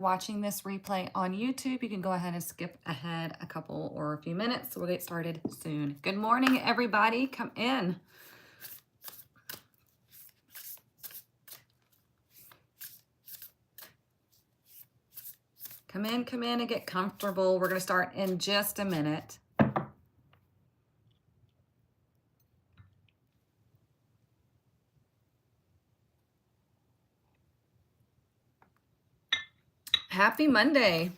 watching this replay on YouTube, you can go ahead and skip ahead a couple or a few minutes. We'll get started soon. Good morning, everybody. Come in. Come in and get comfortable. We're going to start in just a minute. Happy Monday.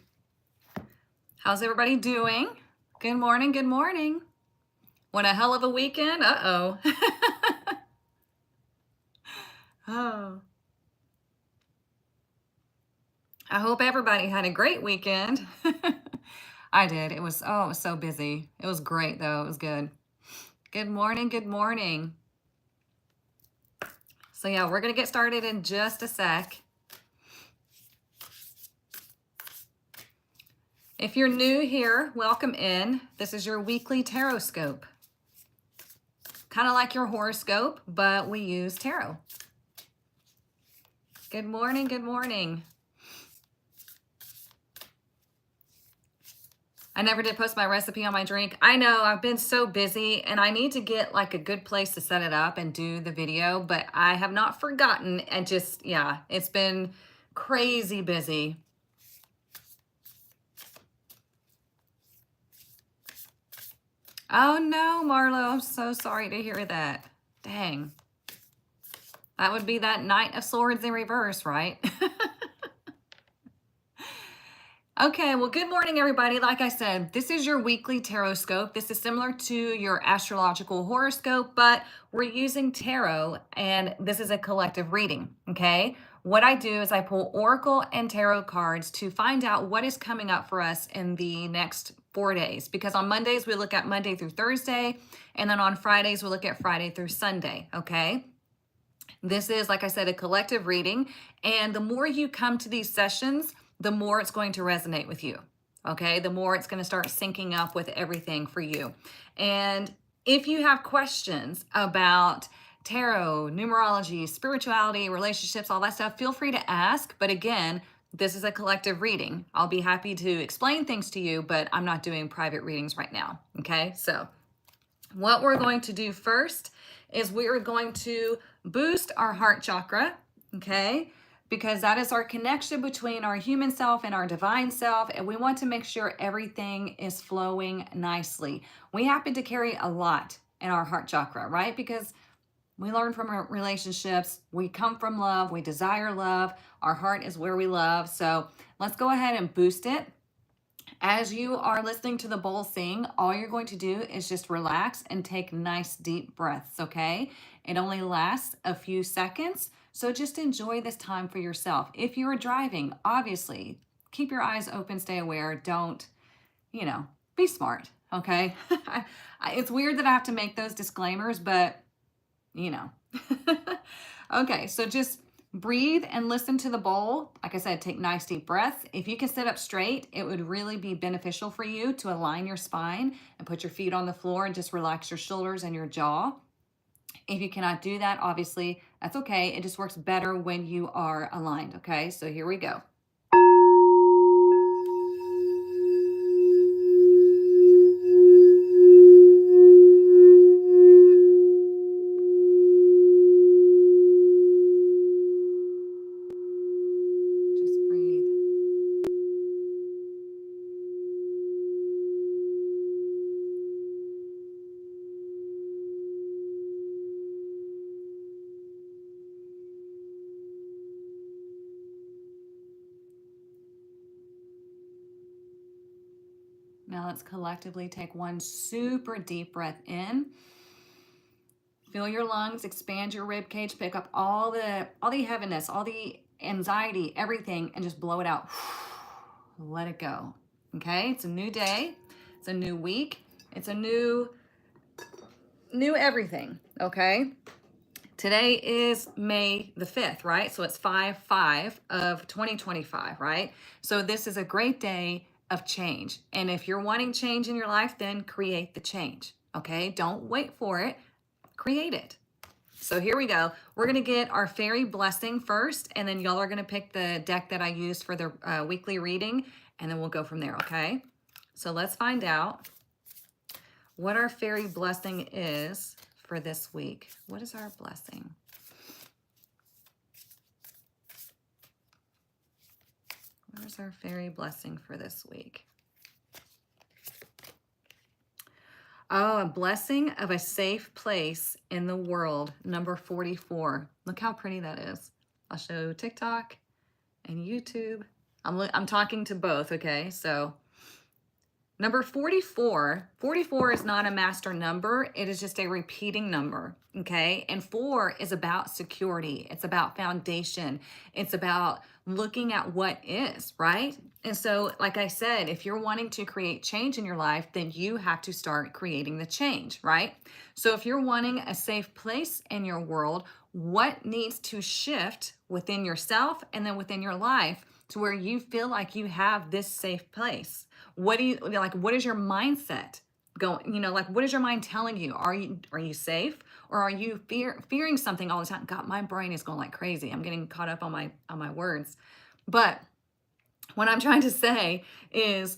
How's everybody doing? Good morning, good morning. What a hell of a weekend. Uh-oh. Oh. I hope everybody had a great weekend. I did. It was so busy. It was great though. It was good. Good morning, good morning. So yeah, we're going to get started in just a sec. If you're new here, welcome in. This is your weekly Tarotscope. Kind of like your horoscope, but we use tarot. Good morning, good morning. I never did post my recipe on my drink. I know, I've been so busy and I need to get like a good place to set it up and do the video, but I have not forgotten and just, yeah, it's been crazy busy. Oh no, Marlo, I'm so sorry to hear that. Dang. That would be that Knight of Swords in reverse, right? Okay, well, good morning, everybody. Like I said, this is your weekly Tarotscope. This is similar to your astrological horoscope, but we're using tarot, and this is a collective reading, okay? What I do is I pull oracle and tarot cards to find out what is coming up for us in the next 4 days, because on Mondays, we look at Monday through Thursday, and then on Fridays, we look at Friday through Sunday, okay? This is, like I said, a collective reading, and the more you come to these sessions, the more it's going to resonate with you, okay? The more it's going to start syncing up with everything for you. And if you have questions about tarot, numerology, spirituality, relationships, all that stuff, feel free to ask. But again, this is a collective reading. I'll be happy to explain things to you, but I'm not doing private readings right now, okay? So what we're going to do first is we are going to boost our heart chakra, okay? Because that is our connection between our human self and our divine self, and we want to make sure everything is flowing nicely. We happen to carry a lot in our heart chakra, right? Because we learn from our relationships, we come from love, we desire love, our heart is where we love. So let's go ahead and boost it. As you are listening to the bowl sing, all you're going to do is just relax and take nice deep breaths, okay? It only lasts a few seconds, so just enjoy this time for yourself. If you're driving, obviously, keep your eyes open, stay aware, don't, be smart, okay? It's weird that I have to make those disclaimers, but, Okay, so just breathe and listen to the bowl. Like I said, take nice deep breaths. If you can sit up straight, it would really be beneficial for you to align your spine and put your feet on the floor and just relax your shoulders and your jaw. If you cannot do that, obviously, that's okay. It just works better when you are aligned, okay? So here we go. Just breathe. Now let's collectively take one super deep breath in. Fill your lungs, expand your rib cage, pick up all the heaviness, all the anxiety, everything, and just blow it out. Let it go. Okay? It's a new day. It's a new week. It's a new everything. Okay? Today is May the 5th, right? So it's 5/5 of 2025, right? So this is a great day of change. And if you're wanting change in your life, then create the change, okay? Don't wait for it. Create it. So here we go. We're going to get our fairy blessing first, and then y'all are going to pick the deck that I used for the weekly reading, and then we'll go from there, okay? So let's find out what our fairy blessing is for this week. What is our blessing? Where's our fairy blessing for this week? Oh, a blessing of a safe place in the world, number 44. Look how pretty that is. I'll show TikTok and YouTube. I'm talking to both, okay? So number 44, 44 is not a master number. It is just a repeating number, okay? And 4 is about security. It's about foundation. It's about looking at what is, right? And so, like I said, if you're wanting to create change in your life, then you have to start creating the change, right? So if you're wanting a safe place in your world, what needs to shift within yourself and then within your life to where you feel like you have this safe place? What do you like? What is your mindset going? You know, like what is your mind telling you? Are you safe, or are you fearing something all the time? God, my brain is going like crazy. I'm getting caught up on my words. But what I'm trying to say is,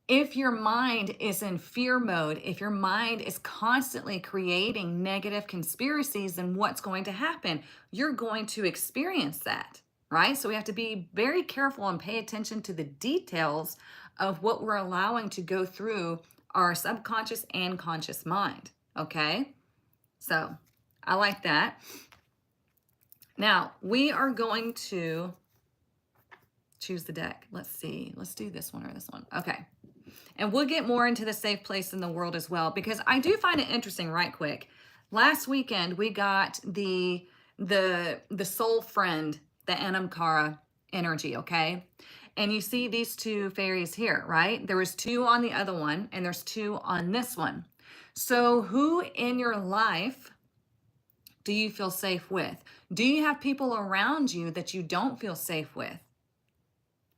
if your mind is in fear mode, if your mind is constantly creating negative conspiracies, then what's going to happen? You're going to experience that, right? So we have to be very careful and pay attention to the details of what we're allowing to go through our subconscious and conscious mind, okay? So I like that. Now, we are going to choose the deck. Let's see. Let's do this one or this one. Okay. And we'll get more into the safe place in the world as well, because I do find it interesting right quick. Last weekend, we got the soul friend, the Anamkara energy, okay? And you see these two fairies here, right? There was 2 on the other one, and there's 2 on this one. So who in your life do you feel safe with? Do you have people around you that you don't feel safe with?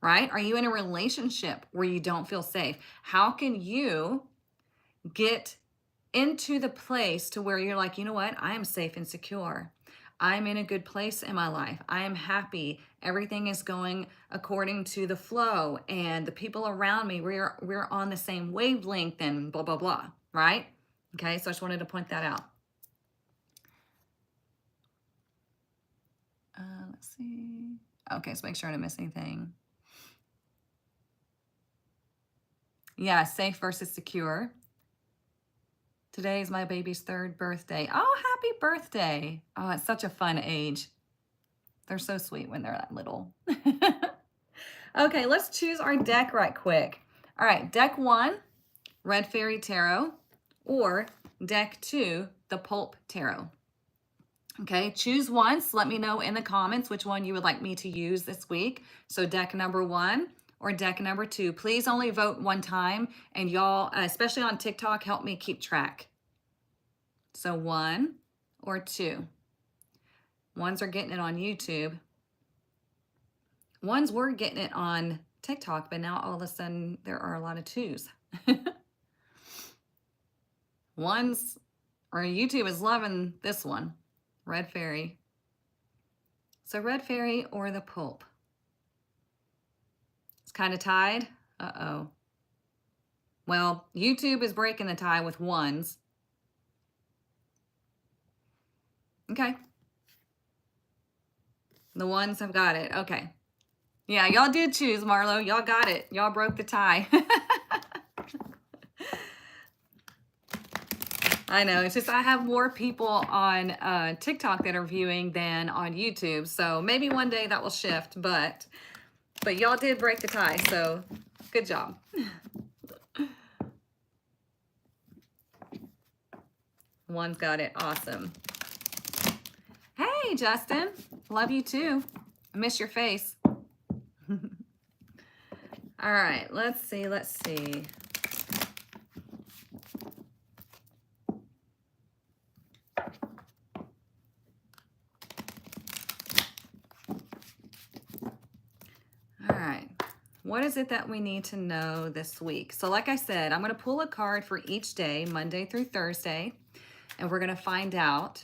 Right? Are you in a relationship where you don't feel safe? How can you get into the place to where you're like, you know what? I am safe and secure. I'm in a good place in my life. I am happy. Everything is going according to the flow, and the people around me, we're on the same wavelength and blah, blah, blah, right? Okay, so I just wanted to point that out. Let's see. Okay, so make sure I don't miss anything. Yeah, safe versus secure. Today is my baby's 3rd birthday. Oh, happy birthday. Oh, it's such a fun age. They're so sweet when they're that little. Okay, let's choose our deck right quick. All right, deck 1, Red Fairy Tarot, or deck 2, the Pulp Tarot. Okay, choose once. Let me know in the comments which one you would like me to use this week. So deck number 1 or deck number 2. Please only vote one time, and y'all, especially on TikTok, help me keep track. So 1 or 2. Ones are getting it on YouTube. Ones were getting it on TikTok, but now all of a sudden there are a lot of 2s. Ones, or YouTube is loving this one, Red Fairy. So Red Fairy or the Pulp. It's kind of tied. Uh-oh. Well, YouTube is breaking the tie with 1s. Okay. The 1s have got it. Okay. Yeah, y'all did choose, Marlo. Y'all got it. Y'all broke the tie. I know. It's just I have more people on TikTok that are viewing than on YouTube. So maybe one day that will shift. But y'all did break the tie. So good job. One's got it. Awesome. Hey, Justin. Love you too. I miss your face. All right, let's see. All right, what is it that we need to know this week? So like I said, I'm going to pull a card for each day, Monday through Thursday, and we're going to find out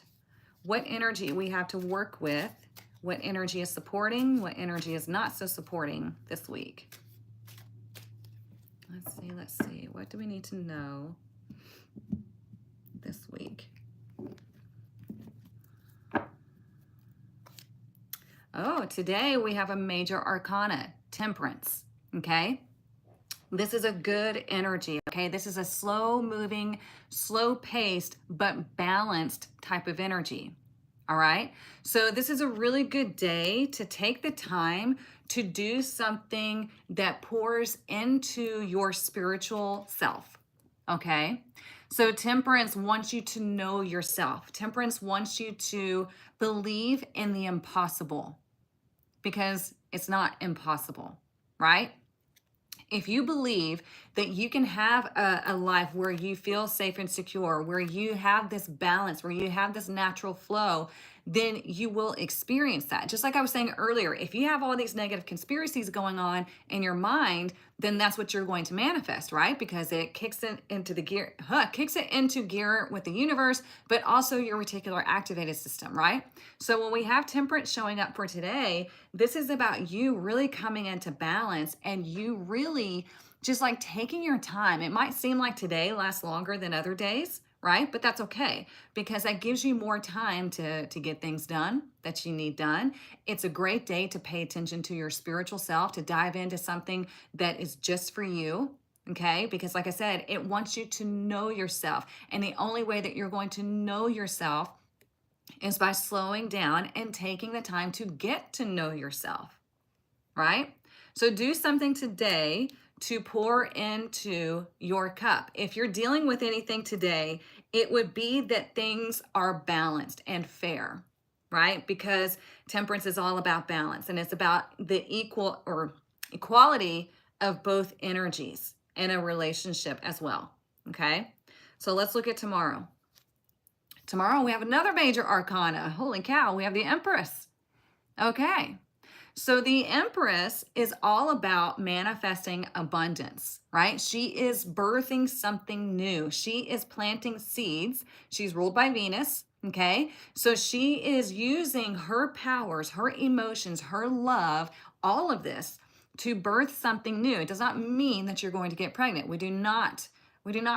what energy we have to work with, what energy is supporting, what energy is not so supporting this week. Let's see. What do we need to know this week? Oh, today we have a major arcana, Temperance, okay? This is a good energy, okay? This is a slow moving, slow paced, but balanced type of energy, all right? So this is a really good day to take the time to do something that pours into your spiritual self, okay? So Temperance wants you to know yourself. Temperance wants you to believe in the impossible because it's not impossible, right? If you believe that you can have a life where you feel safe and secure, where you have this balance, where you have this natural flow, then you will experience that. Just like I was saying earlier, if you have all these negative conspiracies going on in your mind, then that's what you're going to manifest, right? Because it kicks it into the gear, kicks it into gear with the universe, but also your reticular activated system, right? So when we have Temperance showing up for today, this is about you really coming into balance and you really just like taking your time. It might seem like today lasts longer than other days, right? But that's okay because that gives you more time to get things done that you need done. It's a great day to pay attention to your spiritual self, to dive into something that is just for you. Okay, because like I said, it wants you to know yourself. And the only way that you're going to know yourself is by slowing down and taking the time to get to know yourself, right? So do something today to pour into your cup. If you're dealing with anything today, it would be that things are balanced and fair, right? Because Temperance is all about balance and it's about the equality of both energies in a relationship as well, okay? So let's look at tomorrow. Tomorrow we have another major arcana. Holy cow, we have the Empress. Okay. So the Empress is all about manifesting abundance, right? She is birthing something new. She is planting seeds. She's ruled by Venus, okay? So she is using her powers, her emotions, her love, all of this to birth something new. It does not mean that you're going to get pregnant. We do not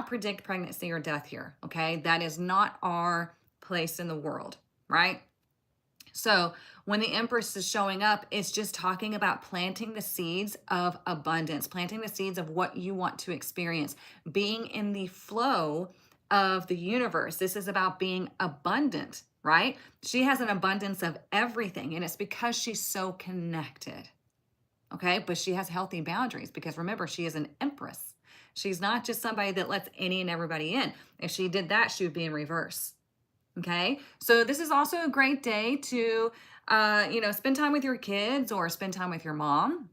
predict pregnancy or death here, okay? That is not our place in the world, right? So when the Empress is showing up, it's just talking about planting the seeds of abundance, planting the seeds of what you want to experience, being in the flow of the universe. This is about being abundant, right? She has an abundance of everything, and it's because she's so connected, okay? But she has healthy boundaries because remember, she is an Empress. She's not just somebody that lets any and everybody in. If she did that, she would be in reverse. Okay, so this is also a great day to, spend time with your kids or spend time with your mom.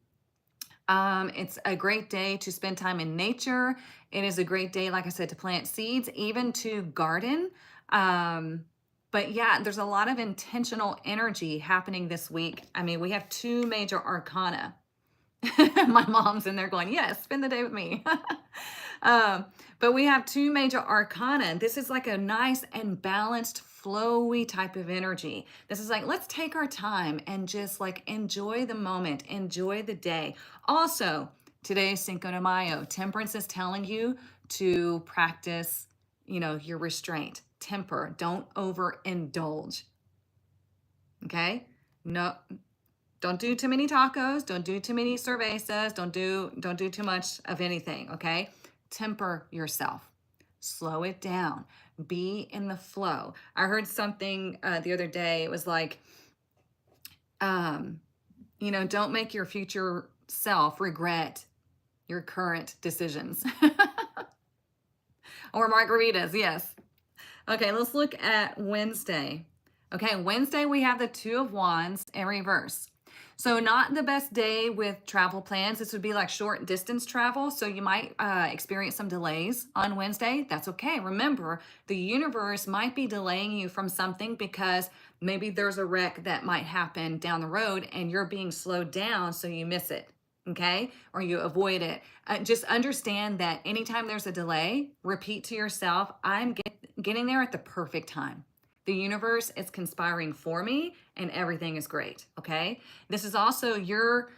It's a great day to spend time in nature. It is a great day, like I said, to plant seeds, even to garden. But yeah, there's a lot of intentional energy happening this week. I mean, we have two major arcana. My mom's in there going, yes, spend the day with me. But we have two major arcana. This is like a nice and balanced, flowy type of energy. This is like, let's take our time and just like enjoy the moment, enjoy the day. Also, today is Cinco de Mayo. Temperance is telling you to practice, your restraint, temper. Don't overindulge. Okay? No. Don't do too many tacos. Don't do too many cervezas. Don't do too much of anything, okay? Temper yourself. Slow it down. Be in the flow. I heard something the other day. It was like, don't make your future self regret your current decisions. Or margaritas, yes. Okay, let's look at Wednesday. Okay, Wednesday we have the Two of Wands in reverse. So not the best day with travel plans. This would be like short distance travel. So you might experience some delays on Wednesday. That's okay. Remember, the universe might be delaying you from something because maybe there's a wreck that might happen down the road and you're being slowed down so you miss it, okay? Or you avoid it. Just understand that anytime there's a delay, repeat to yourself, I'm getting there at the perfect time. The universe is conspiring for me and everything is great, okay? This is also your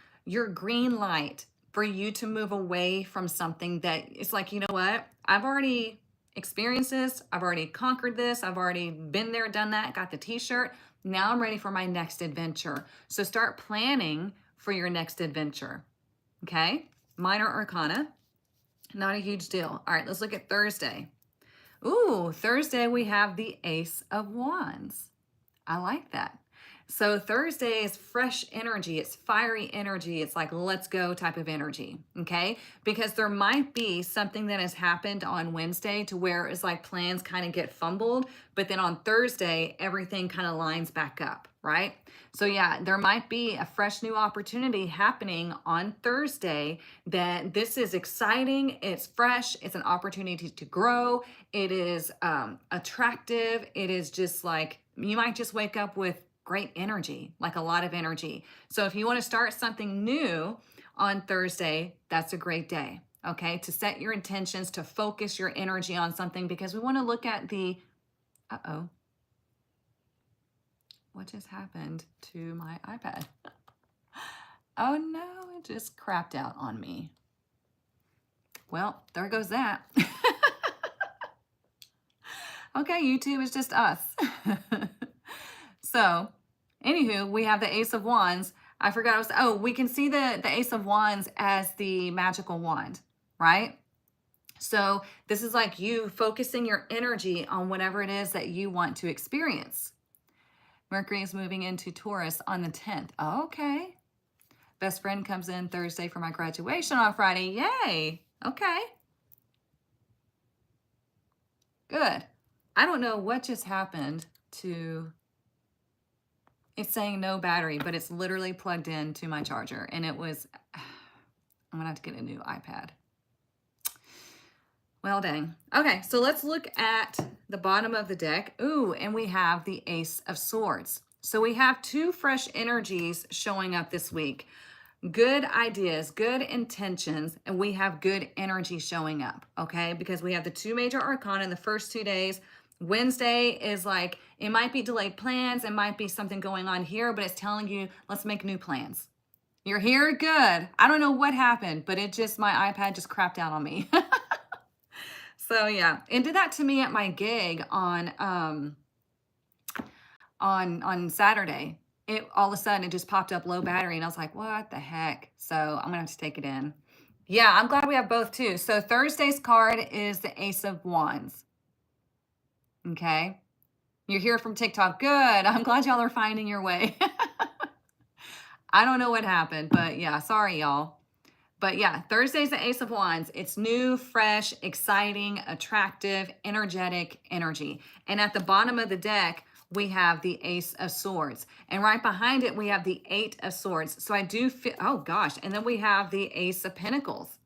green light for you to move away from something that it's like, you know what? I've already experienced this. I've already conquered this. I've already been there, done that, got the t-shirt. Now I'm ready for my next adventure. So start planning for your next adventure, okay? Minor arcana, not a huge deal. All right, let's look at Thursday. Ooh, Thursday we have the Ace of Wands. I like that. So Thursday is fresh energy. It's fiery energy. It's like, let's go type of energy. Okay. Because there might be something that has happened on Wednesday to where it's like plans kind of get fumbled. But then on Thursday, everything kind of lines back up. Right. So yeah, there might be a fresh new opportunity happening on Thursday that this is exciting. It's fresh. It's an opportunity to grow. It is attractive. It is just like, you might just wake up with great energy, like a lot of energy. So if you want to start something new on Thursday, that's a great day, okay? To set your intentions, to focus your energy on something, because we want to look at the, uh-oh, what just happened to my iPad? Oh no, it just crapped out on me. Well, there goes that. Okay, YouTube is just us. So, anywho, we have the Ace of Wands. I forgot, we can see the Ace of Wands as the magical wand, right? So this is like you focusing your energy on whatever it is that you want to experience. Mercury is moving into Taurus on the 10th. Okay. Best friend comes in Thursday for my graduation on Friday. Yay. Okay. Good. I don't know what just happened to... It's saying no battery, but it's literally plugged into my charger. And it was, I'm gonna have to get a new iPad. Well, dang. Okay, so let's look at the bottom of the deck. Ooh, and we have the Ace of Swords. So we have two fresh energies showing up this week. Good ideas, good intentions, and we have good energy showing up, okay? Because we have the two major arcana in the first 2 days. Wednesday is like, it might be delayed plans, it might be something going on here, but it's telling you, let's make new plans. You're here, good. I don't know what happened, but it just, my iPad just crapped out on me. So yeah, it did that to me at my gig on Saturday. It all of a sudden, it just popped up low battery, and I was like, what the heck? So I'm gonna have to take it in. Yeah, I'm glad we have both too. So Thursday's card is the Ace of Wands. Okay. You're here from TikTok. Good. I'm glad y'all are finding your way. I don't know what happened, but yeah, sorry y'all. But yeah, Thursday's the Ace of Wands. It's new, fresh, exciting, attractive, energetic energy. And at the bottom of the deck, we have the Ace of Swords. And right behind it, we have the Eight of Swords. So I do feel, oh gosh, and then we have the Ace of Pentacles.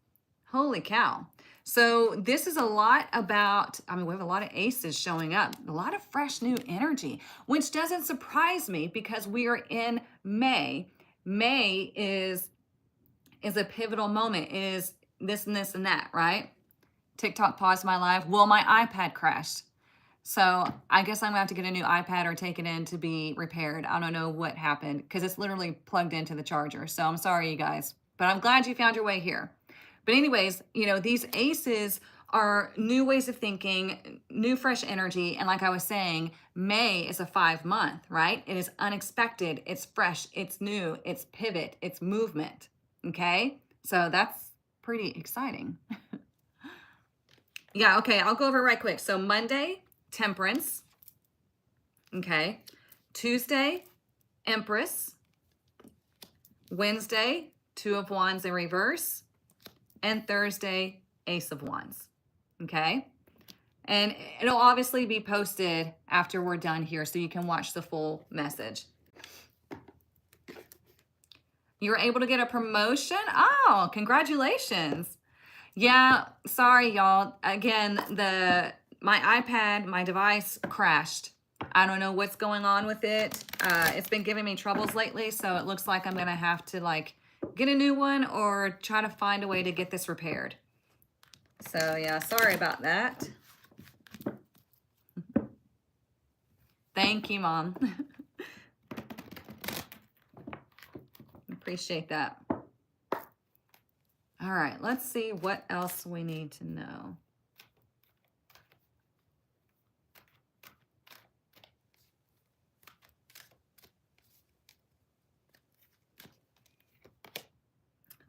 Holy cow. So this is a lot about, I mean, we have a lot of aces showing up, a lot of fresh new energy, which doesn't surprise me because we are in May. May is a pivotal moment, is this and this and that, right? TikTok paused my life. Well, my iPad crashed. So I guess I'm gonna have to get a new iPad or take it in to be repaired. I don't know what happened because it's literally plugged into the charger. So I'm sorry, you guys, but I'm glad you found your way here. But anyways, you know, these aces are new ways of thinking, new fresh energy. And like I was saying, May is a 5-month, right? It is unexpected, it's fresh, it's new, it's pivot, it's movement, okay? So that's pretty exciting. Yeah, okay, I'll go over it right quick. So Monday, Temperance, okay? Tuesday, Empress. Wednesday, Two of Wands in reverse. And Thursday, Ace of Wands, okay? And it'll obviously be posted after we're done here so you can watch the full message. You were able to get a promotion? Oh, congratulations. Yeah, sorry, y'all. Again, my iPad, my device crashed. I don't know what's going on with it. It's been giving me troubles lately, so it looks like I'm going to have to like get a new one or try to find a way to get this repaired. So yeah, sorry about that. Thank you, Mom. Appreciate that. All right, let's see what else we need to know.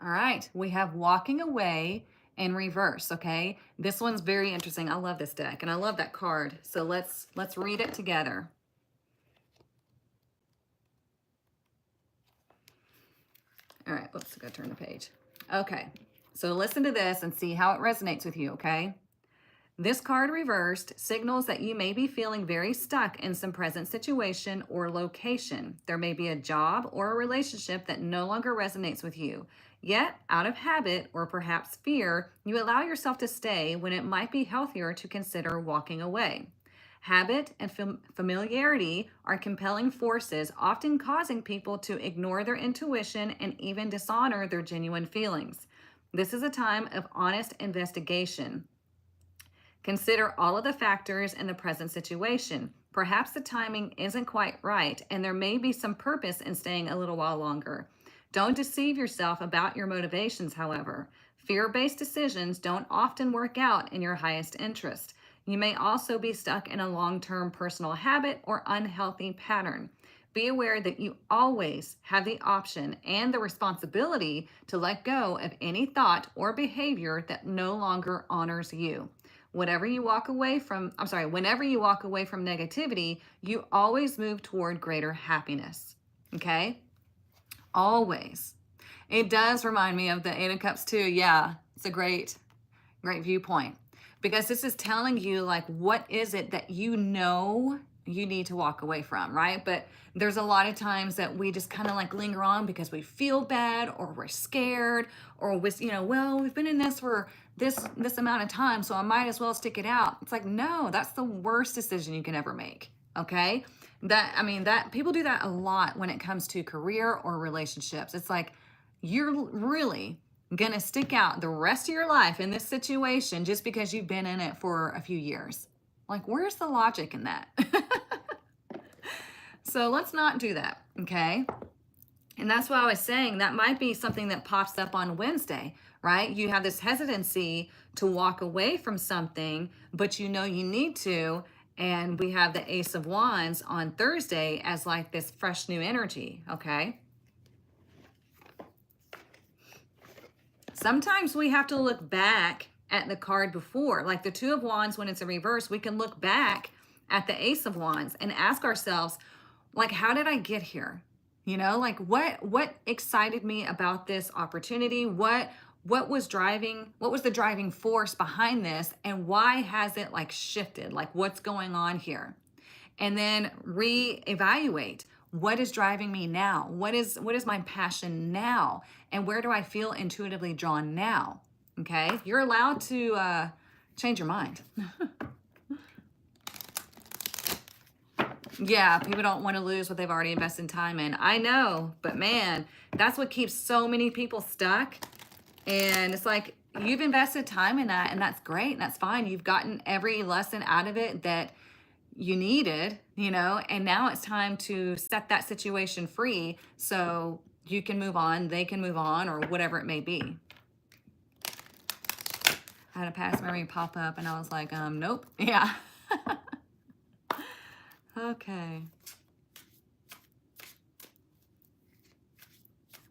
All right, we have walking away in reverse, okay? This one's very interesting. I love this deck and I love that card. So let's read it together. All right, let's go turn the page. Okay, so listen to this and see how it resonates with you, okay? This card reversed signals that you may be feeling very stuck in some present situation or location. There may be a job or a relationship that no longer resonates with you. Yet, out of habit or perhaps fear, you allow yourself to stay when it might be healthier to consider walking away. Habit and familiarity are compelling forces, often causing people to ignore their intuition and even dishonor their genuine feelings. This is a time of honest investigation. Consider all of the factors in the present situation. Perhaps the timing isn't quite right, and there may be some purpose in staying a little while longer. Don't deceive yourself about your motivations, however. Fear-based decisions don't often work out in your highest interest. You may also be stuck in a long-term personal habit or unhealthy pattern. Be aware that you always have the option and the responsibility to let go of any thought or behavior that no longer honors you. Whenever you walk away from negativity, you always move toward greater happiness. Okay? Always. It does remind me of the Eight of Cups too. Yeah, it's a great viewpoint. Because this is telling you, like, what is it that you know you need to walk away from, right? But there's a lot of times that we just kind of like linger on because we feel bad or we're scared or with, well, we've been in this for this amount of time, so I might as well stick it out. It's like, no, that's the worst decision you can ever make. Okay? That people do that a lot when it comes to career or relationships. It's like, you're really gonna stick out the rest of your life in this situation just because you've been in it for a few years. Like, where's the logic in that? So let's not do that, okay? And that's why I was saying that might be something that pops up on Wednesday, right? You have this hesitancy to walk away from something, but you know you need to. And we have the Ace of Wands on Thursday as like this fresh new energy, okay? Sometimes we have to look back at the card before, like the Two of Wands when it's a reverse, we can look back at the Ace of Wands and ask ourselves, like, how did I get here? Like what excited me about this opportunity? What was the driving force behind this, and why has it like shifted? Like, what's going on here? And then reevaluate. What is driving me now? What is my passion now? And where do I feel intuitively drawn now? Okay, you're allowed to change your mind. Yeah, people don't want to lose what they've already invested time in. I know, but man, that's what keeps so many people stuck. And it's like, you've invested time in that, and that's great, and that's fine. You've gotten every lesson out of it that you needed, and now it's time to set that situation free so you can move on, they can move on, or whatever it may be. I had a past memory pop up and I was like, nope. Yeah. Okay.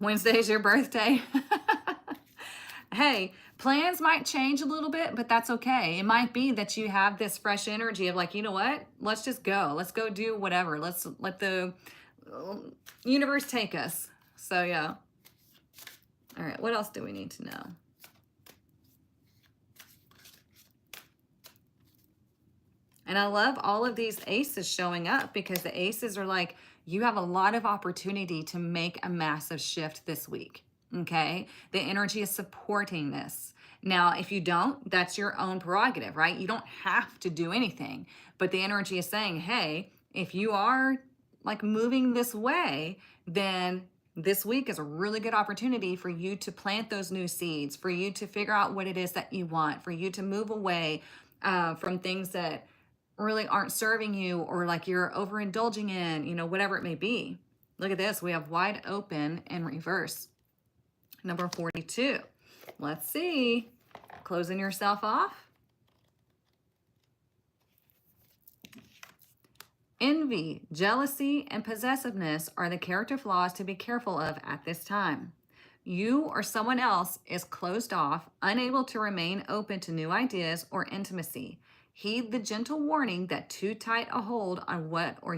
Wednesday's your birthday. Hey, plans might change a little bit, but that's okay. It might be that you have this fresh energy of like, you know what? Let's just go. Let's go do whatever. Let's let the universe take us. So yeah. All right, what else do we need to know? And I love all of these aces showing up because the aces are like, you have a lot of opportunity to make a massive shift this week, okay? The energy is supporting this. Now, if you don't, that's your own prerogative, right? You don't have to do anything, but the energy is saying, hey, if you are like moving this way, then this week is a really good opportunity for you to plant those new seeds, for you to figure out what it is that you want, for you to move away from things that really aren't serving you, or like you're overindulging in, you know, whatever it may be. Look at this. We have wide open in reverse. Number 42. Let's see. Closing yourself off. Envy, jealousy, and possessiveness are the character flaws to be careful of at this time. You or someone else is closed off, unable to remain open to new ideas or intimacy. Heed the gentle warning that too tight a hold on what or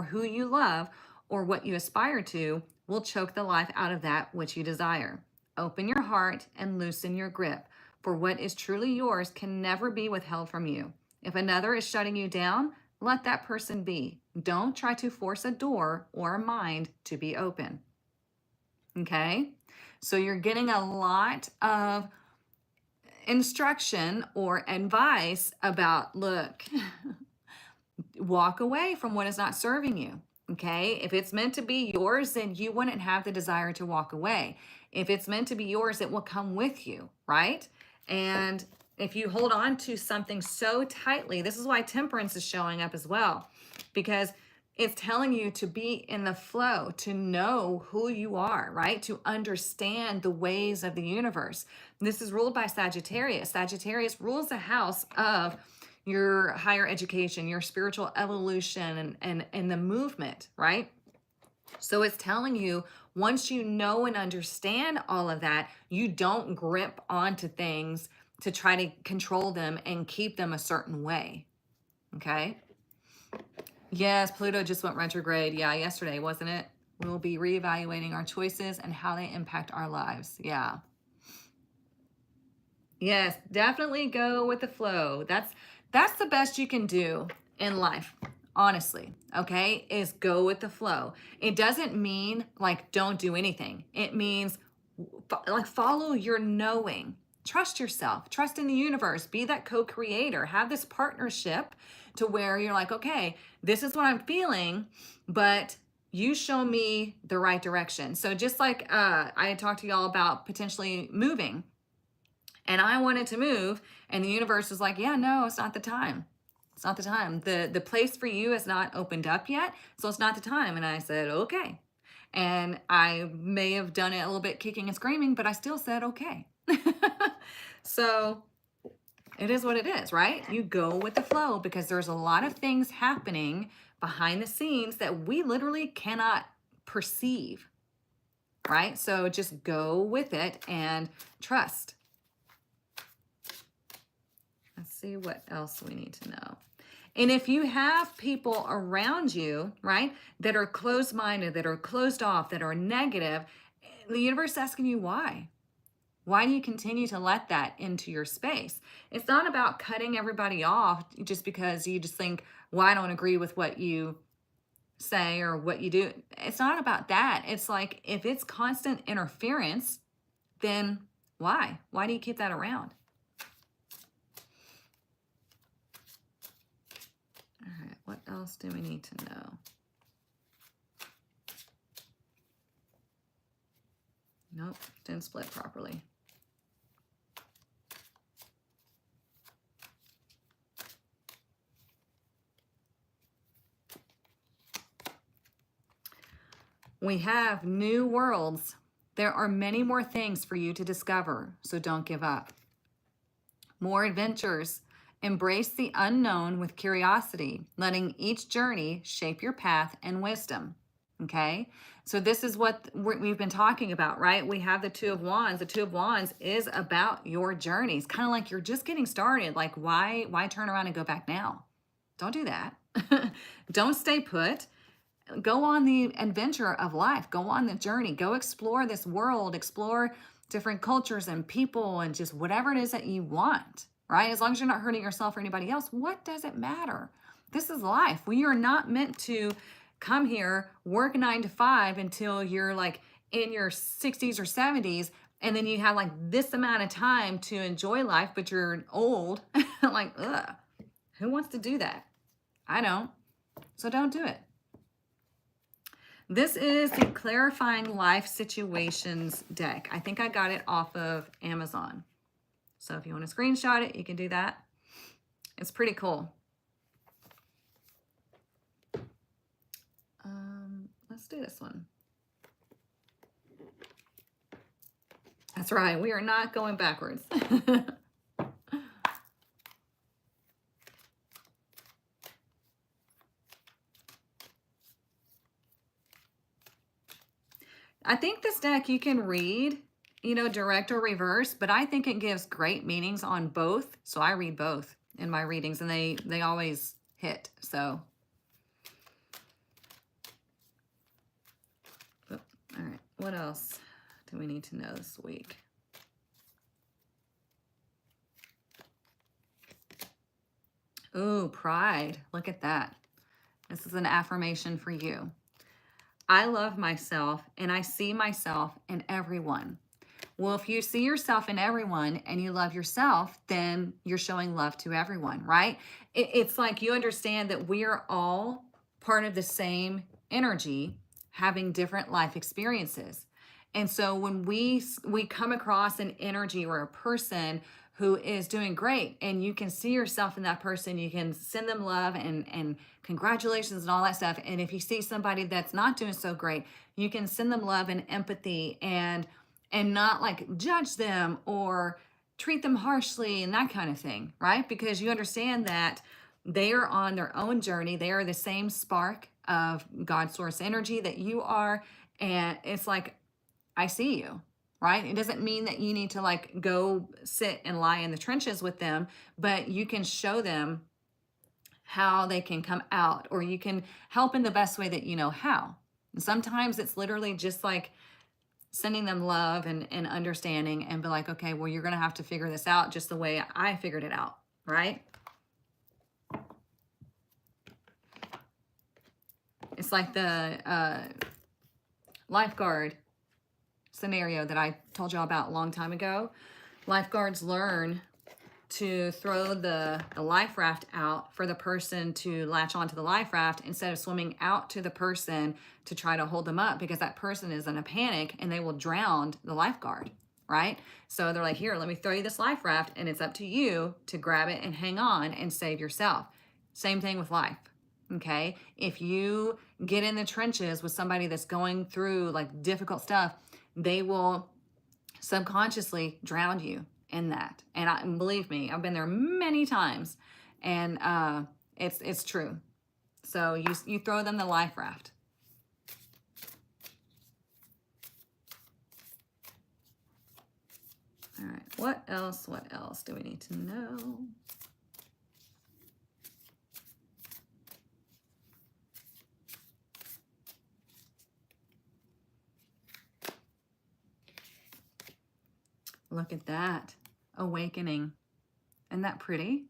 who you love or what you aspire to will choke the life out of that which you desire. Open your heart and loosen your grip, for what is truly yours can never be withheld from you. If another is shutting you down, let that person be. Don't try to force a door or a mind to be open. Okay? So you're getting a lot of instruction or advice about, look, walk away from what is not serving you. Okay? If it's meant to be yours, then you wouldn't have the desire to walk away. If it's meant to be yours, it will come with you, right? And if you hold on to something so tightly, this is why temperance is showing up as well, because it's telling you to be in the flow, to know who you are, right? To understand the ways of the universe. This is ruled by Sagittarius. Sagittarius rules the house of your higher education, your spiritual evolution, and the movement, right? So it's telling you, once you know and understand all of that, you don't grip onto things to try to control them and keep them a certain way. Okay? Yes, Pluto just went retrograde. Yeah, yesterday, wasn't it? We'll be reevaluating our choices and how they impact our lives. Yeah. Yes, definitely go with the flow. That's the best you can do in life, honestly, okay? Is go with the flow. It doesn't mean like don't do anything. It means like follow your knowing. Trust yourself, trust in the universe, be that co-creator, have this partnership to where you're like, okay, this is what I'm feeling, but you show me the right direction. So just like I talked to y'all about potentially moving, and I wanted to move, and the universe was like, yeah, no, it's not the time. It's not the time. The place for you has not opened up yet, so it's not the time. And I said, okay. And I may have done it a little bit kicking and screaming, but I still said, okay. So it is what it is, right? You go with the flow, because there's a lot of things happening behind the scenes that we literally cannot perceive, right? So just go with it and trust. Let's see what else we need to know. And if you have people around you, right, that are closed-minded, that are closed off, that are negative, the universe is asking you why. Why do you continue to let that into your space? It's not about cutting everybody off just because you just think, well, I don't agree with what you say or what you do. It's not about that. It's like, if it's constant interference, then why? Why do you keep that around? All right, what else do we need to know? Nope, didn't split properly. We have new worlds. There are many more things for you to discover, so don't give up. More adventures. Embrace the unknown with curiosity, letting each journey shape your path and wisdom. Okay? So this is what we've been talking about, right? We have the Two of Wands. The Two of Wands is about your journey. It's kind of like you're just getting started. Like, why turn around and go back now? Don't do that. Don't stay put. Go on the adventure of life. Go on the journey. Go explore this world. Explore different cultures and people and just whatever it is that you want, right? As long as you're not hurting yourself or anybody else, what does it matter? This is life. We are not meant to come here, work 9 to 5 until you're like in your 60s or 70s, and then you have like this amount of time to enjoy life, but you're old. Like, ugh, who wants to do that? I don't. So don't do it. This is the Clarifying Life Situations deck. I think I got it off of Amazon. So if you want to screenshot it, you can do that. It's pretty cool. let's do this one. That's right. We are not going backwards. I think this deck you can read, you know, direct or reverse, but I think it gives great meanings on both. So I read both in my readings, and they always hit. So, all right, what else do we need to know this week? Ooh, pride. Look at that. This is an affirmation for you. I love myself and I see myself in everyone. Well, if you see yourself in everyone and you love yourself, then you're showing love to everyone, right? It's like you understand that we are all part of the same energy, having different life experiences. And so when we come across an energy or a person who is doing great and you can see yourself in that person, you can send them love and congratulations and all that stuff. And if you see somebody that's not doing so great, you can send them love and empathy and not like judge them or treat them harshly and that kind of thing, right? Because you understand that they are on their own journey. They are the same spark of God source energy that you are. And it's like, I see you, right? It doesn't mean that you need to like go sit and lie in the trenches with them, but you can show them how they can come out, or you can help in the best way that you know how. And sometimes it's literally just like sending them love and understanding and be like, okay, well, you're going to have to figure this out just the way I figured it out, right? It's like the lifeguard scenario that I told y'all about a long time ago. Lifeguards learn to throw the life raft out for the person to latch onto the life raft instead of swimming out to the person to try to hold them up, because that person is in a panic and they will drown the lifeguard, right? So they're like, here, let me throw you this life raft and it's up to you to grab it and hang on and save yourself. Same thing with life, okay? If you get in the trenches with somebody that's going through like difficult stuff, they will subconsciously drown you in that. And believe me, I've been there many times, and it's true. So you throw them the life raft. All right, what else do we need to know? Look at that. Awakening. Isn't that pretty?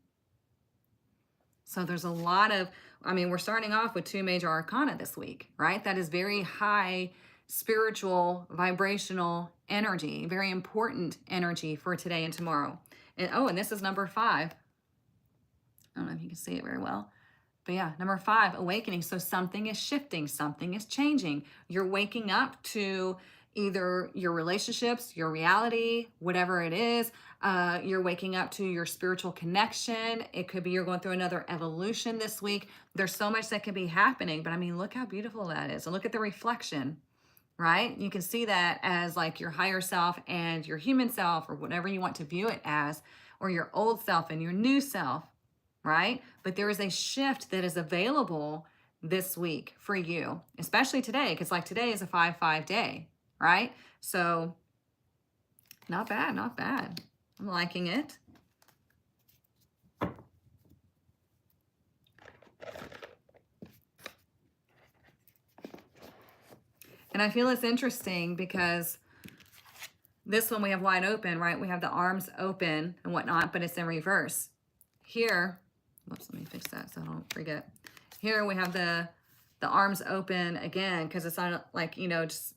So there's a lot of, I mean, we're starting off with 2 major arcana this week, right? That is very high spiritual, vibrational energy, very important energy for today and tomorrow. And oh, and this is number 5. I don't know if you can see it very well. But yeah, number 5, awakening. So something is shifting, something is changing. You're waking up to either your relationships, your reality, whatever it is. You're waking up to your spiritual connection. It could be you're going through another evolution this week. There's so much that could be happening, but I mean, look how beautiful that is. And look at the reflection, right? You can see that as like your higher self and your human self, or whatever you want to view it as, or your old self and your new self, right? But there is a shift that is available this week for you, especially today, because like today is a 5-5 day, right? So not bad, not bad. I'm liking it. And I feel it's interesting because this one we have wide open, right? We have the arms open and whatnot, but it's in reverse. Here, whoops, let me fix that so I don't forget. Here we have the arms open again, because it's not like, you know, just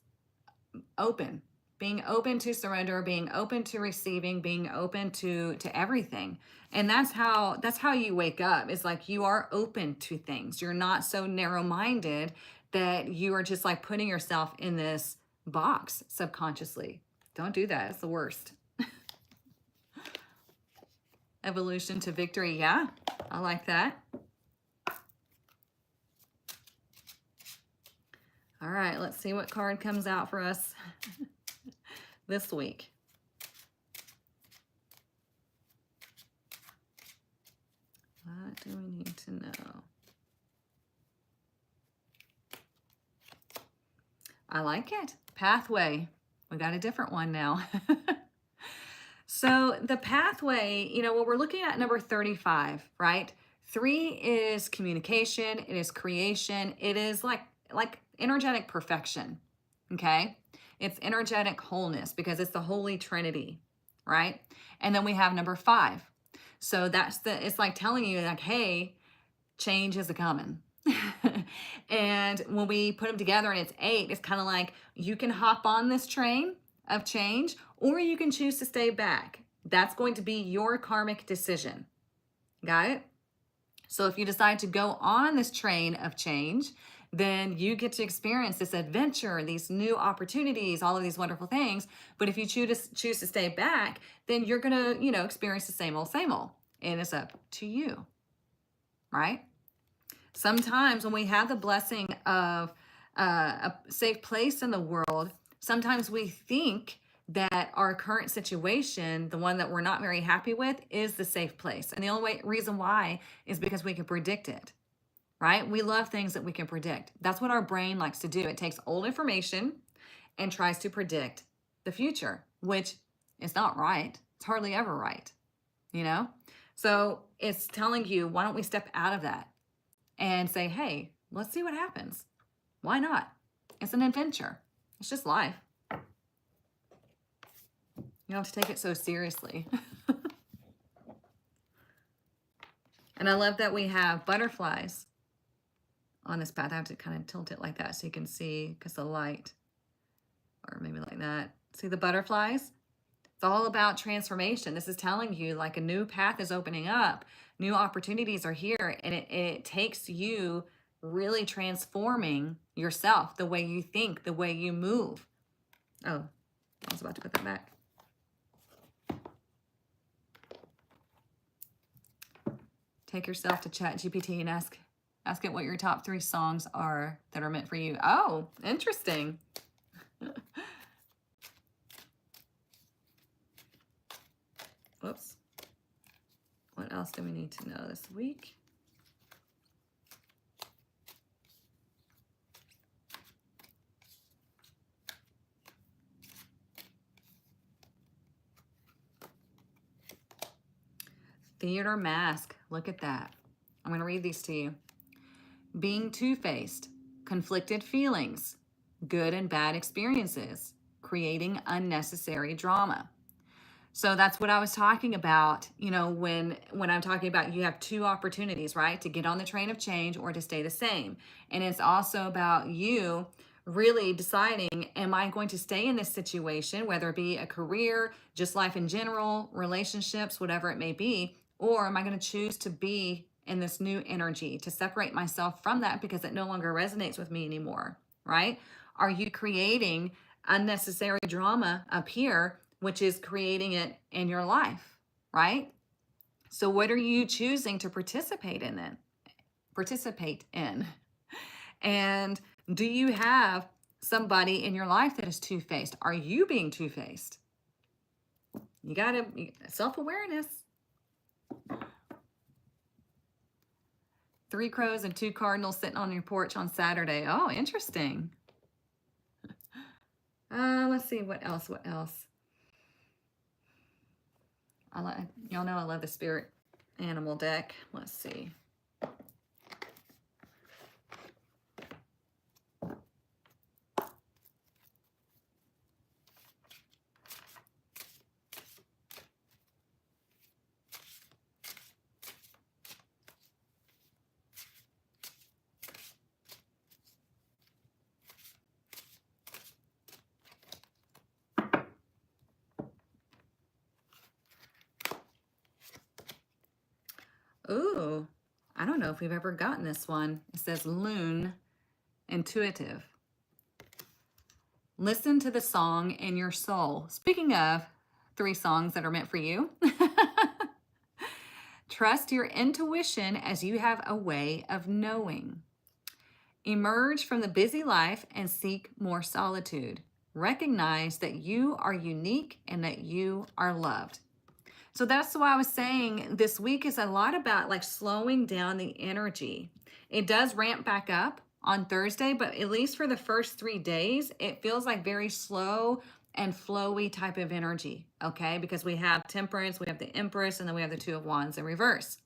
open. Being open to surrender, being open to receiving, being open to everything. And that's how you wake up. It's like you are open to things. You're not so narrow-minded that you are just like putting yourself in this box subconsciously. Don't do that. It's the worst. Evolution to victory. Yeah, I like that. All right. right, let's see what card comes out for us this week. What do we need to know? I like it. Pathway. We got a different one now. So the pathway, you know, well, we're looking at number 35, right? 3 is communication. It is creation. It is like energetic perfection. Okay. It's energetic wholeness because it's the Holy Trinity, right? And then we have number 5. So it's like telling you like, hey, change is a coming. And when we put them together and it's 8, it's kind of like you can hop on this train of change or you can choose to stay back. That's going to be your karmic decision. Got it? So if you decide to go on this train of change, then you get to experience this adventure, these new opportunities, all of these wonderful things. But if you choose to stay back, then you're going to, you know, experience the same old, and it's up to you, right? Sometimes when we have the blessing of a safe place in the world, sometimes we think that our current situation, the one that we're not very happy with, is the safe place. And the only reason why is because we can predict it, right? We love things that we can predict. That's what our brain likes to do. It takes old information and tries to predict the future, which is not right. It's hardly ever right, you know? So it's telling you, why don't we step out of that and say, hey, let's see what happens. Why not? It's an adventure. It's just life. You don't have to take it so seriously. And I love that we have butterflies on this path. I have to kind of tilt it like that so you can see, because the light, or maybe like that. See the butterflies? It's all about transformation. This is telling you like a new path is opening up. New opportunities are here, and it takes you really transforming yourself, the way you think, the way you move. Oh, I was about to put that back. Take yourself to ChatGPT and ask it what your top 3 songs are that are meant for you. Oh, interesting. Whoops. What else do we need to know this week? Theater mask. Look at that. I'm going to read these to you. Being two-faced, conflicted feelings, good and bad experiences, creating unnecessary drama. So that's what I was talking about, you know, when I'm talking about you have 2 opportunities, right? To get on the train of change or to stay the same. And it's also about you really deciding, am I going to stay in this situation, whether it be a career, just life in general, relationships, whatever it may be, or am I going to choose to be in this new energy, to separate myself from that because it no longer resonates with me anymore, right? Are you creating unnecessary drama up here, which is creating it in your life, right? So what are you choosing to participate in then? And do you have somebody in your life that is two-faced? Are you being two-faced? You gotta, self-awareness. 3 crows and 2 cardinals sitting on your porch on Saturday. Oh, interesting. Let's see, what else? Y'all know I love the spirit animal deck. Let's see. Ooh, I don't know if we've ever gotten this one. It says Loon, intuitive. Listen to the song in your soul. Speaking of 3 songs that are meant for you. Trust your intuition as you have a way of knowing. Emerge from the busy life and seek more solitude. Recognize that you are unique and that you are loved. So that's why I was saying this week is a lot about like slowing down the energy. It does ramp back up on Thursday, but at least for the first 3 days, it feels like very slow and flowy type of energy, okay? Because we have Temperance, we have the Empress, and then we have the Two of Wands in reverse.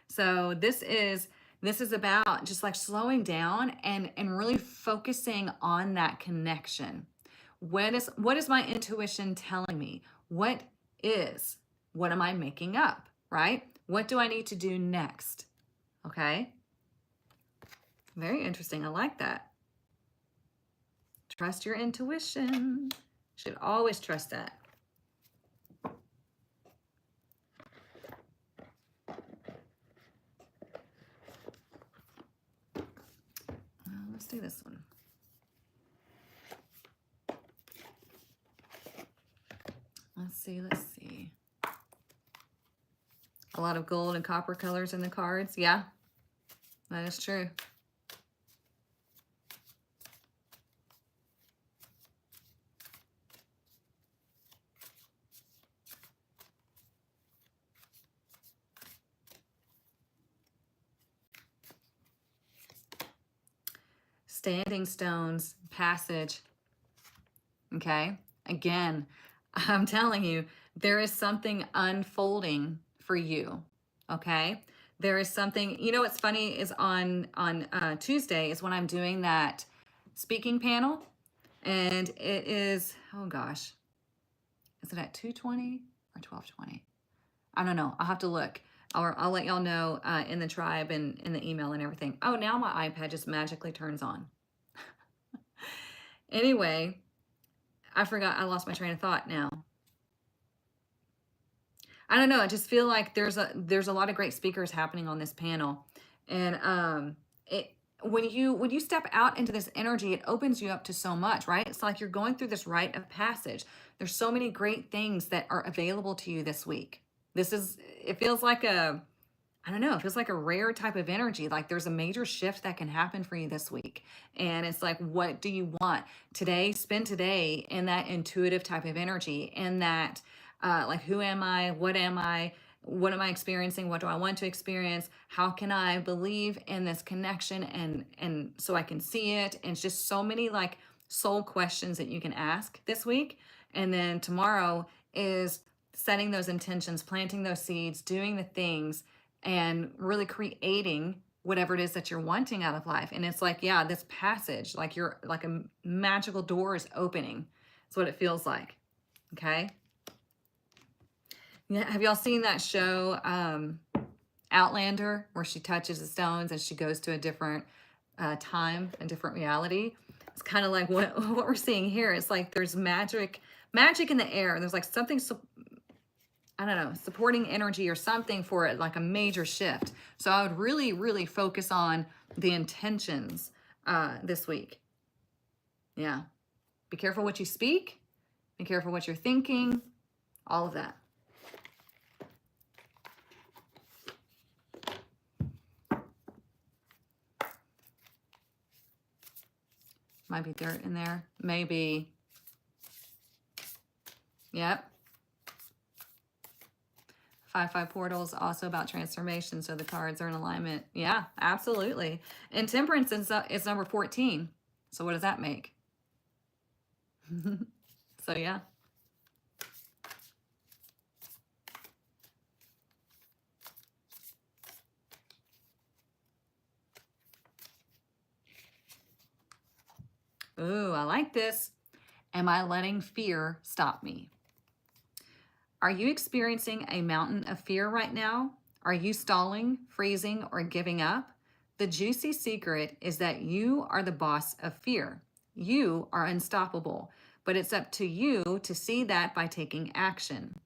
So this is about just like slowing down and really focusing on that connection. What is my intuition telling me? What am I making up, right? What do I need to do next? Okay. Very interesting. I like that. Trust your intuition. Should always trust that. Let's do this one. Let's see. A lot of gold and copper colors in the cards. Yeah, that is true. Standing stones, passage. Okay. Again, I'm telling you, there is something unfolding for you. Okay. There is something, you know, what's funny is on Tuesday is when I'm doing that speaking panel, and it is, oh gosh, is it at 2:20 or 12:20? I don't know. I'll have to look. I'll let y'all know in the tribe and in the email and everything. Oh, now my iPad just magically turns on. Anyway, I forgot. I lost my train of thought now. I don't know. I just feel like there's a lot of great speakers happening on this panel, and when you step out into this energy, it opens you up to so much, right? It's like you're going through this rite of passage. There's so many great things that are available to you this week. It feels like I don't know, it feels like a rare type of energy. Like there's a major shift that can happen for you this week. And it's like, what do you want today? Spend today in that intuitive type of energy, in that, like, who am I? What am I? What am I experiencing? What do I want to experience? How can I believe in this connection and so I can see it? And it's just so many like soul questions that you can ask this week. And then tomorrow is setting those intentions, planting those seeds, doing the things, and really creating whatever it is that you're wanting out of life. And it's like, yeah, this passage, like you're like a magical door is opening. That's what it feels like. Okay. Yeah. Have y'all seen that show, Outlander, where she touches the stones and she goes to a different time, a different reality? It's kind of like what we're seeing here. It's like there's magic in the air. There's like something, I don't know, supporting energy or something for it, like a major shift. So I would really, really focus on the intentions this week. Yeah. Be careful what you speak. Be careful what you're thinking. All of that. Might be dirt in there. Maybe. Yep. 5/5 portal is also about transformation, so the cards are in alignment. Yeah, absolutely. And Temperance is number 14. So what does that make? So yeah. Ooh, I like this. Am I letting fear stop me? Are you experiencing a mountain of fear right now? Are you stalling, freezing, or giving up? The juicy secret is that you are the boss of fear. You are unstoppable, but it's up to you to see that by taking action.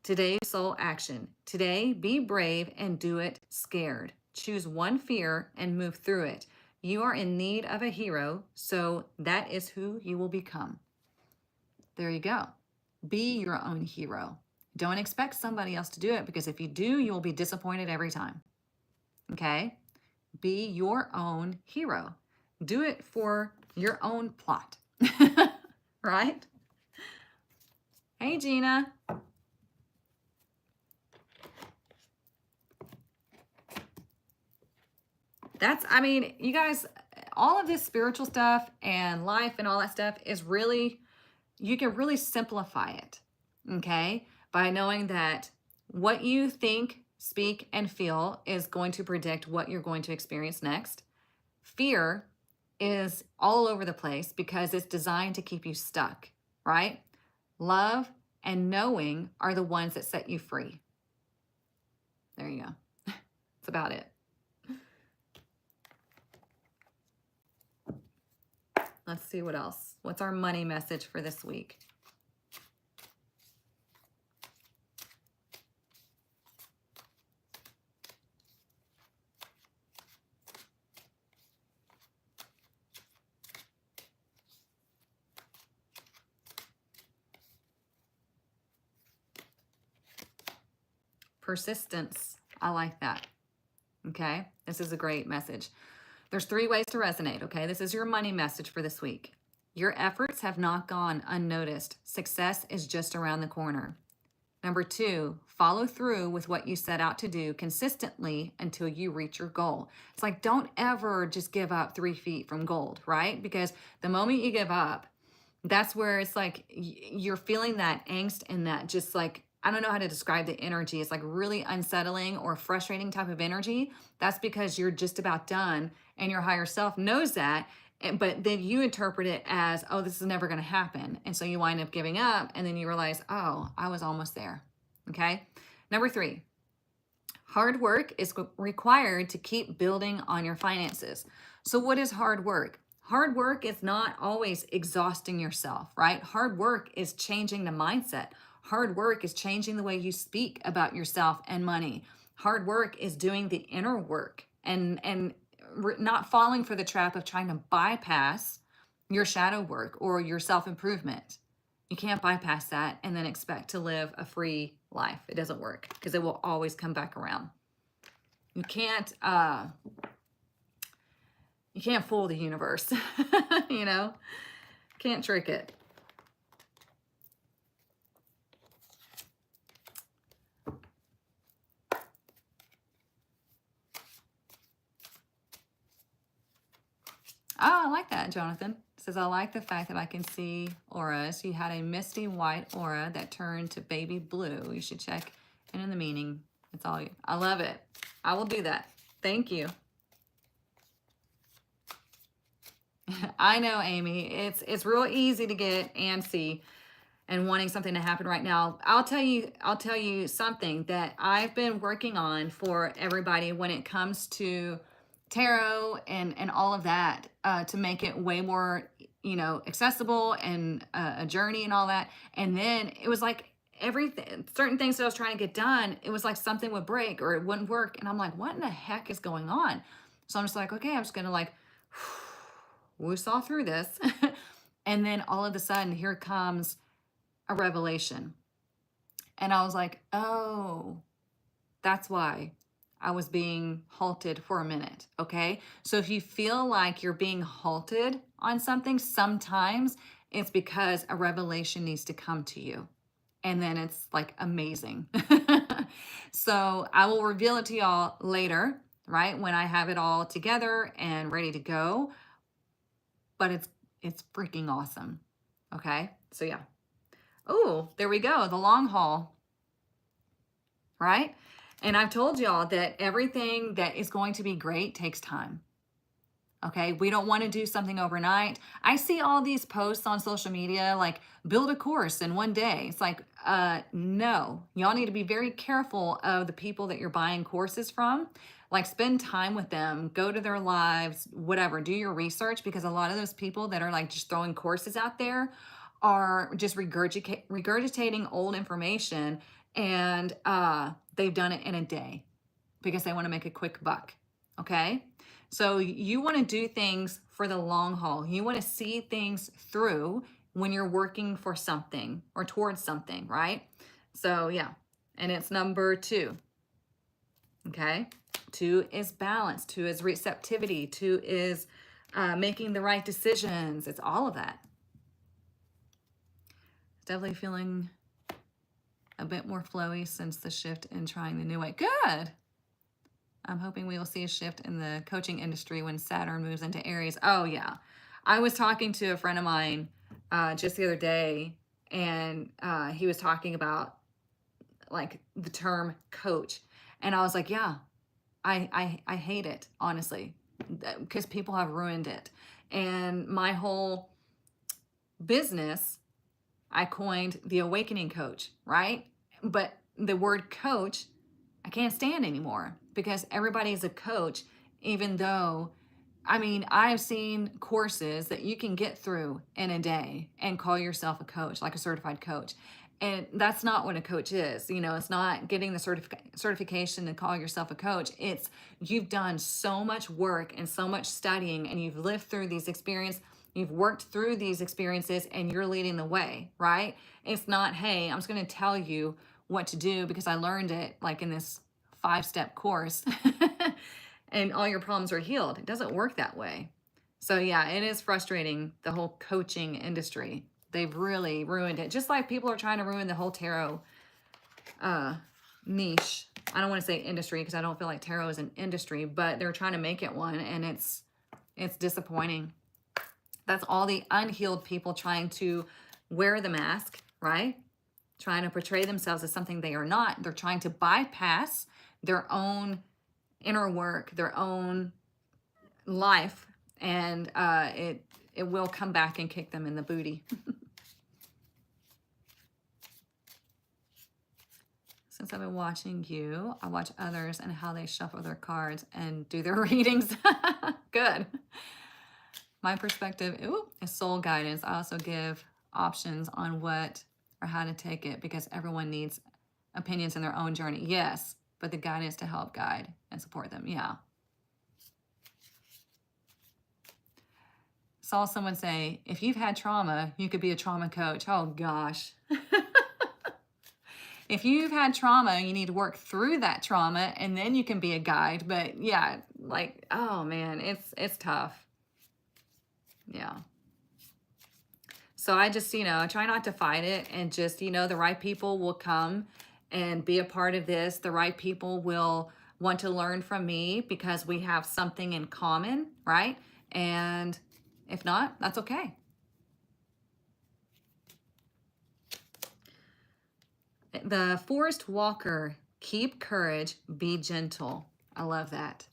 Today's soul action. Today, be brave and do it scared. Choose one fear and move through it. You are in need of a hero, so that is who you will become. There you go. Be your own hero. Don't expect somebody else to do it, because if you do, you will be disappointed every time. Okay? Be your own hero. Do it for your own plot, right? Hey, Gina. I mean, you guys, all of this spiritual stuff and life and all that stuff is really, you can really simplify it, okay? By knowing that what you think, speak, and feel is going to predict what you're going to experience next. Fear is all over the place because it's designed to keep you stuck, right? Love and knowing are the ones that set you free. There you go. That's about it. Let's see what else. What's our money message for this week? Persistence. I like that. Okay, this is a great message. There's 3 ways to resonate, okay? This is your money message for this week. Your efforts have not gone unnoticed. Success is just around the corner. Number 2, follow through with what you set out to do consistently until you reach your goal. It's like, don't ever just give up 3 feet from gold, right? Because the moment you give up, that's where it's like you're feeling that angst and that just like, I don't know how to describe the energy. It's like really unsettling or frustrating type of energy. That's because you're just about done and your higher self knows that. But then you interpret it as, oh, this is never going to happen. And so you wind up giving up and then you realize, oh, I was almost there. Okay. Number 3, hard work is required to keep building on your finances. So what is hard work? Hard work is not always exhausting yourself, right? Hard work is changing the mindset. Hard work is changing the way you speak about yourself and money. Hard work is doing the inner work and not falling for the trap of trying to bypass your shadow work or your self-improvement. You can't bypass that and then expect to live a free life. It doesn't work because it will always come back around. You can't fool the universe, you know, can't trick it. Oh, I like that, Jonathan. It says, I like the fact that I can see auras. You had a misty white aura that turned to baby blue. You should check into the meaning. It's all you. I love it. I will do that. Thank you. I know, Amy. It's real easy to get antsy and wanting something to happen right now. I'll tell you something that I've been working on for everybody when it comes to tarot and all of that, to make it way more, you know, accessible and a journey and all that. And then it was like everything, certain things that I was trying to get done, it was like something would break or it wouldn't work. And I'm like, what in the heck is going on? So I'm just like, okay, I'm just going to like, we saw through this. And then all of a sudden, here comes a revelation. And I was like, oh, that's why I was being halted for a minute. Okay. So if you feel like you're being halted on something, sometimes it's because a revelation needs to come to you. And then it's like amazing. So I will reveal it to y'all later, right? When I have it all together and ready to go. But it's freaking awesome. Okay. So yeah. Oh, there we go. The long haul, right? And I've told y'all that everything that is going to be great takes time. Okay, we don't want to do something overnight. I see all these posts on social media like build a course in one day. It's like, no, y'all need to be very careful of the people that you're buying courses from. Like spend time with them, go to their lives, whatever, do your research, because a lot of those people that are like just throwing courses out there are just regurgitating old information, and they've done it in a day because they want to make a quick buck. Okay. So you want to do things for the long haul. You want to see things through when you're working for something or towards something, right? So yeah, and it's number 2. Okay. 2 is balance. 2 is receptivity. 2 is making the right decisions. It's all of that. Definitely feeling a bit more flowy since the shift in trying the new way. Good. I'm hoping we will see a shift in the coaching industry when Saturn moves into Aries. Oh, yeah. I was talking to a friend of mine just the other day, and he was talking about like the term coach. And I was like, yeah, I hate it, honestly, because people have ruined it. And my whole business, I coined the awakening coach, right? But the word coach, I can't stand anymore because everybody's a coach, even though, I mean, I've seen courses that you can get through in a day and call yourself a coach, like a certified coach. And that's not what a coach is. You know, it's not getting the certification to call yourself a coach. It's you've done so much work and so much studying, and you've lived through these experiences. You've worked through these experiences and you're leading the way, right? It's not, hey, I'm just going to tell you what to do because I learned it like in this 5-step course and all your problems are healed. It doesn't work that way. So yeah, it is frustrating, the whole coaching industry. They've really ruined it. Just like people are trying to ruin the whole tarot niche. I don't want to say industry because I don't feel like tarot is an industry, but they're trying to make it one, and it's disappointing. That's all the unhealed people trying to wear the mask, right? Trying to portray themselves as something they are not. They're trying to bypass their own inner work, their own life, and it will come back and kick them in the booty. Since I've been watching you, I watch others and how they shuffle their cards and do their readings. Good. My perspective is soul guidance. I also give options on what or how to take it because everyone needs opinions in their own journey. Yes, but the guidance to help guide and support them. Yeah. Saw someone say, if you've had trauma, you could be a trauma coach. Oh, gosh. If you've had trauma, you need to work through that trauma and then you can be a guide. But yeah, like, oh man, it's tough. Yeah. So I just, try not to fight it and just, the right people will come and be a part of this. The right people will want to learn from me because we have something in common, right? And if not, that's okay. The Forest Walker, keep courage, be gentle. I love that.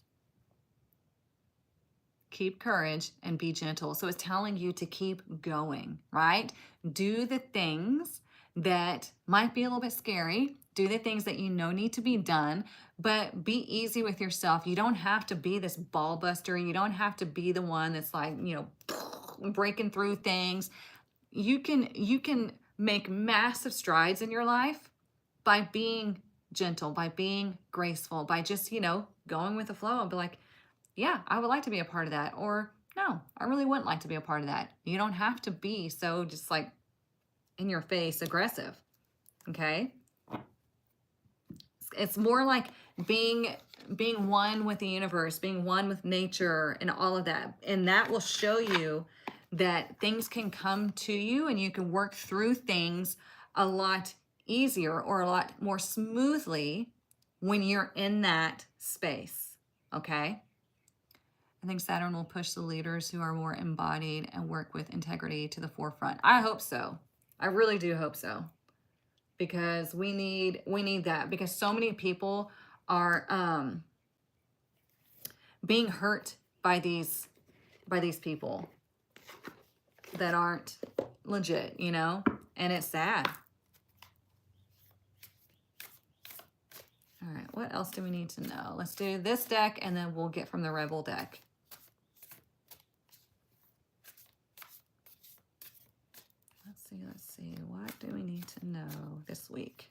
Keep courage and be gentle. So it's telling you to keep going, right? Do the things that might be a little bit scary. Do the things that you know need to be done, but be easy with yourself. You don't have to be this ball buster. You don't have to be the one that's like, breaking through things. You can make massive strides in your life by being gentle, by being graceful, by just, going with the flow and be like, yeah, I would like to be a part of that. Or no, I really wouldn't like to be a part of that. You don't have to be so just like in your face aggressive. Okay. It's more like being one with the universe, being one with nature and all of that. And that will show you that things can come to you and you can work through things a lot easier or a lot more smoothly when you're in that space. Okay. I think Saturn will push the leaders who are more embodied and work with integrity to the forefront. I hope so. I really do hope so. Because we need that. Because so many people are being hurt by these people that aren't legit, and it's sad. All right, what else do we need to know? Let's do this deck and then we'll get from the Rebel deck. Let's see. What do we need to know this week?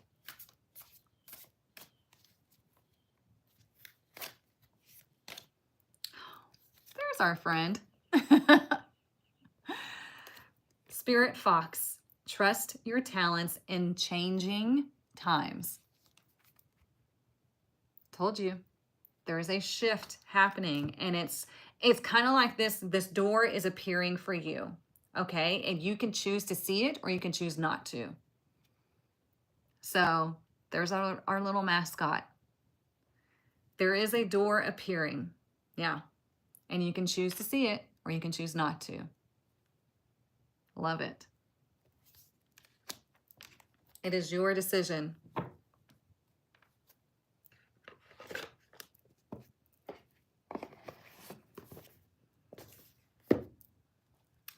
There's our friend. Spirit Fox, trust your talents in changing times. Told you. There is a shift happening, and It's kind of like this door is appearing for you, okay? And you can choose to see it or you can choose not to. So there's our little mascot. There is a door appearing. Yeah. And you can choose to see it or you can choose not to. Love it. It is your decision.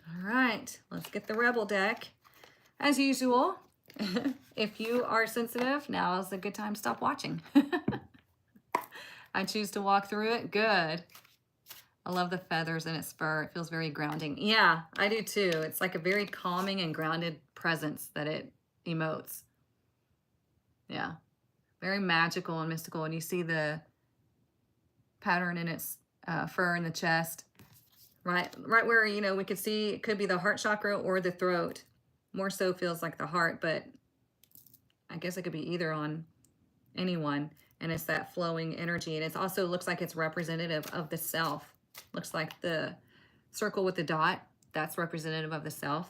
All right, let's get the Rebel deck. As usual, if you are sensitive, now is a good time to stop watching. I choose to walk through it. Good. I love the feathers in its fur. It feels very grounding. Yeah, I do too. It's like a very calming and grounded presence that it emotes. Yeah, very magical and mystical. And you see the pattern in its fur in the chest. Right where, you know, we could see it could be the heart chakra or the throat. More so feels like the heart, but I guess it could be either on anyone. And it's that flowing energy. And it also looks like it's representative of the self. Looks like the circle with the dot, that's representative of the self.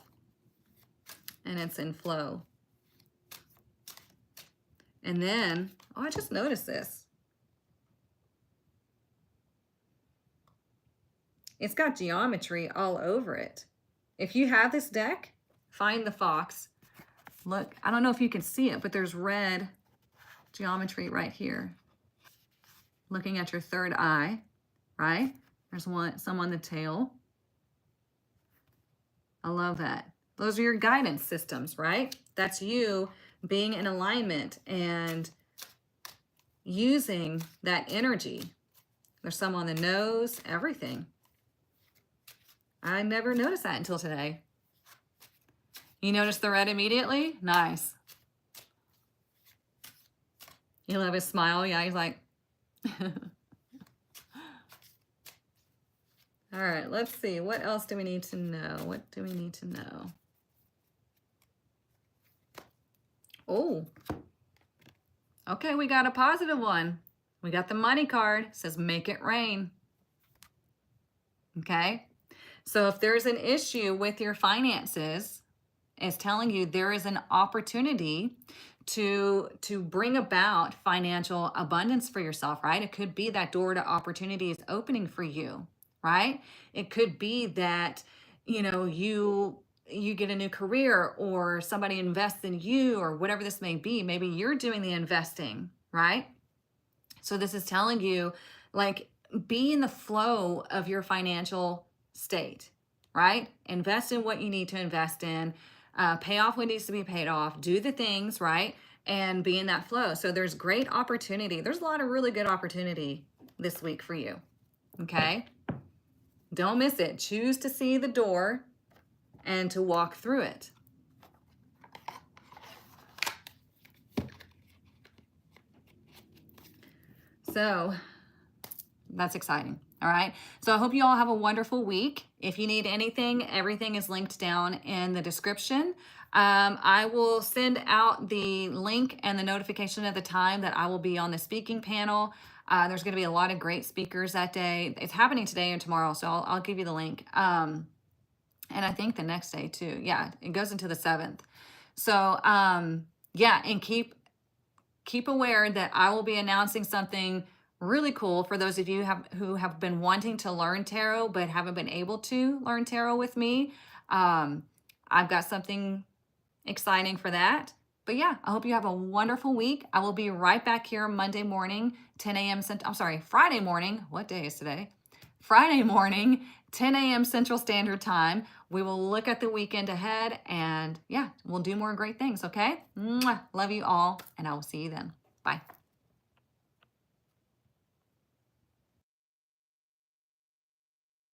And it's in flow. And then, oh, I just noticed this. It's got geometry all over it. If you have this deck, find the fox. Look, I don't know if you can see it, but there's red geometry right here. Looking at your third eye, right? There's some on the tail. I love that. Those are your guidance systems, right? That's you being in alignment and using that energy. There's some on the nose, everything. I never noticed that until today. You notice the red immediately? Nice. You love his smile? Yeah, he's like... All right, let's see. What else do we need to know? What do we need to know? Oh. Okay, we got a positive one. We got the money card. It says make it rain. Okay? So if there's an issue with your finances, it's telling you there is an opportunity to bring about financial abundance for yourself, right? It could be that door to opportunity is opening for you, right? It could be that, you know, you get a new career or somebody invests in you or whatever this may be. Maybe you're doing the investing, right? So this is telling you, like, be in the flow of your financial state, right? Invest in what you need to invest in, pay off what needs to be paid off, do the things, right? And be in that flow. So there's great opportunity. There's a lot of really good opportunity this week for you, okay? Don't miss it. Choose to see the door and to walk through it. So that's exciting. All right. So I hope you all have a wonderful week. If you need anything, everything is linked down in the description. I will send out the link and the notification of the time that I will be on the speaking panel. There's going to be a lot of great speakers that day. It's happening today and tomorrow, so I'll give you the link. And I think the next day too. Yeah, it goes into the 7th. So yeah, and keep aware that I will be announcing something really cool for those of you who have been wanting to learn tarot but haven't been able to learn tarot with me. I've got something exciting for that. But yeah, I hope you have a wonderful week. I will be right back here Monday morning, 10 a.m. Friday morning. What day is today? Friday morning, 10 a.m. Central Standard Time. We will look at the weekend ahead and yeah, we'll do more great things, okay? Mwah. Love you all, and I will see you then. Bye.